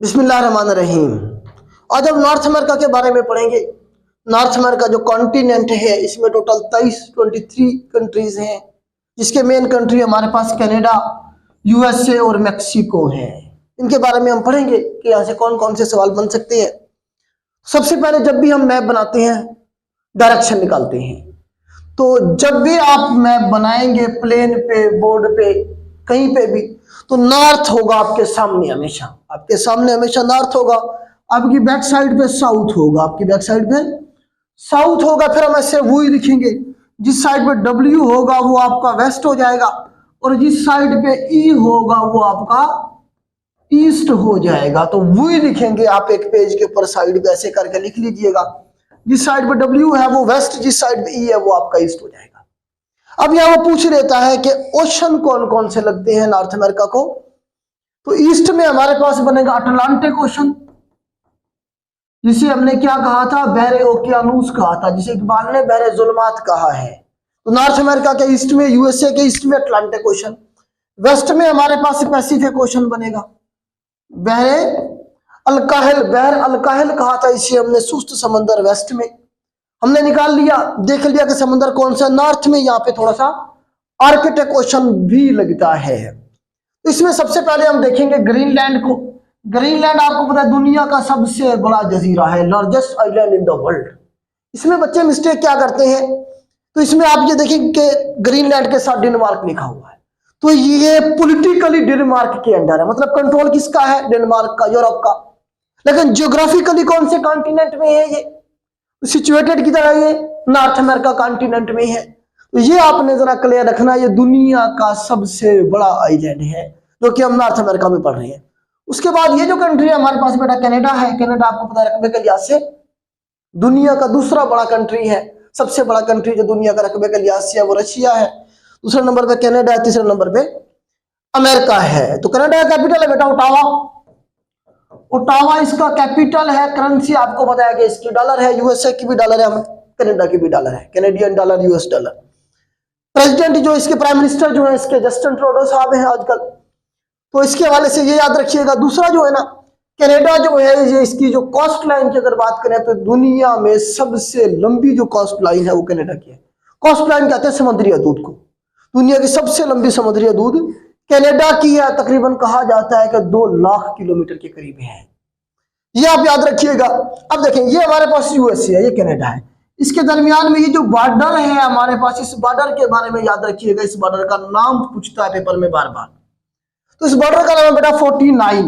बिस्मिल्लाहिर्रहमानिर्रहीम। आज हम नॉर्थ अमेरिका के बारे में पढ़ेंगे। नॉर्थ अमेरिका जो कॉन्टिनेंट है इसमें टोटल 23 कंट्रीज हैं, जिसके मेन कंट्री हमारे पास कनाडा, यूएसए और मैक्सिको है। इनके बारे में हम पढ़ेंगे कि यहाँ से कौन कौन से सवाल बन सकते हैं। सबसे पहले जब भी हम मैप बनाते हैं, डायरेक्शन निकालते हैं, तो जब भी आप मैप बनाएंगे प्लेन पे, बोर्ड पे, कहीं पे भी, तो नॉर्थ होगा आपके सामने हमेशा। आपके सामने हमेशा नॉर्थ होगा। आपकी बैक साइड पे साउथ होगा। आपकी बैक साइड पे साउथ होगा। फिर हम ऐसे वही लिखेंगे, जिस साइड पे डब्ल्यू होगा वो आपका वेस्ट हो जाएगा, और जिस साइड पे ई होगा वो आपका ईस्ट हो जाएगा। तो वही लिखेंगे आप एक पेज के ऊपर, साइड पे ऐसे करके लिख लीजिएगा। जिस साइड पे डब्ल्यू है वो वेस्ट, जिस साइड पे ई है वो आपका ईस्ट हो जाएगा। अब यहां वो पूछ लेता है कि ओशन कौन कौन से लगते हैं नॉर्थ अमेरिका को। तो ईस्ट में हमारे पास बनेगा अटलांटिक ओशन, जिसे हमने क्या कहा था, बहरे ओकियानूस कहा था, जिसे इकबाल ने बहरे जुल्मात कहा है। तो नॉर्थ अमेरिका के ईस्ट में, यूएसए के ईस्ट में अटलांटिक ओशन, वेस्ट में हमारे पास पैसिफिक ओशन बनेगा। बहरे अलकाहिल, बहर अलकाहिल कहा था इसे हमने, सुस्त समंदर वेस्ट में। हमने निकाल लिया, देख लिया कि समंदर कौन सा नॉर्थ में। यहाँ पे थोड़ा सा आर्कटिक ओशन भी लगता है। तो इसमें सबसे पहले हम देखेंगे ग्रीनलैंड को। ग्रीनलैंड आपको पता है दुनिया का सबसे बड़ा जजीरा है, largest island in the world. इसमें बच्चे मिस्टेक क्या करते हैं, तो इसमें आप ये देखेंगे कि ग्रीनलैंड के साथ डेनमार्क लिखा हुआ है। तो ये पॉलिटिकली डेनमार्क के अंडर है, मतलब कंट्रोल किसका है, डेनमार्क का, यूरोप का। लेकिन ज्योग्राफिकली कौन से कॉन्टिनेंट में है ये, सिचुएटेड की तरह ये नॉर्थ अमेरिका कॉन्टिनेंट में है। तो ये आपने जरा क्लियर रखना, ये दुनिया का सबसे बड़ा आइलैंड है, जो कि हम नॉर्थ अमेरिका में पढ़ रहे हैं। उसके बाद ये जो कंट्री है हमारे पास बेटा कनाडा है। कनाडा आपको पता है रकबे के लिहाज से दुनिया का दूसरा बड़ा कंट्री है। सबसे बड़ा कंट्री जो दुनिया का रकबे के लिहाज से है वो रशिया है। दूसरे नंबर पे कनाडा है, तीसरे नंबर पे अमेरिका है। तो कनाडा का कैपिटल है बेटा ओटावा। ओटावा इसका कैपिटल है। करेंसी आपको बताया कि इसकी डॉलर है, यूएसए की भी डॉलर है, कनाडा की भी डॉलर है, Canadian dollar, US dollar. President जो इसके प्राइम मिनिस्टर जो है इसके जस्टिन ट्रूडो साहब हैं आजकल। तो इसके हवाले से ये याद रखिएगा। दूसरा जो है ना, कनाडा जो है ये इसकी जो कोस्ट लाइन की अगर बात करें तो दुनिया में सबसे लंबी जो कोस्ट लाइन है वो कनाडा की है। कोस्ट लाइन कहते हैं समुद्री हदूद को। दुनिया की सबसे लंबी समुद्री हदूद कनाडा की है। तकरीबन कहा जाता है कि 2 लाख किलोमीटर के करीब है। ये आप याद रखिएगा। अब देखें, ये हमारे पास यूएसए है, ये कनाडा है। इसके दरमियान में ये जो बॉर्डर है हमारे पास, इस बॉर्डर के बारे में याद रखिएगा। इस बॉर्डर का नाम पूछता है पेपर में बार बार। तो इस बॉर्डर का नाम है बेटा 49।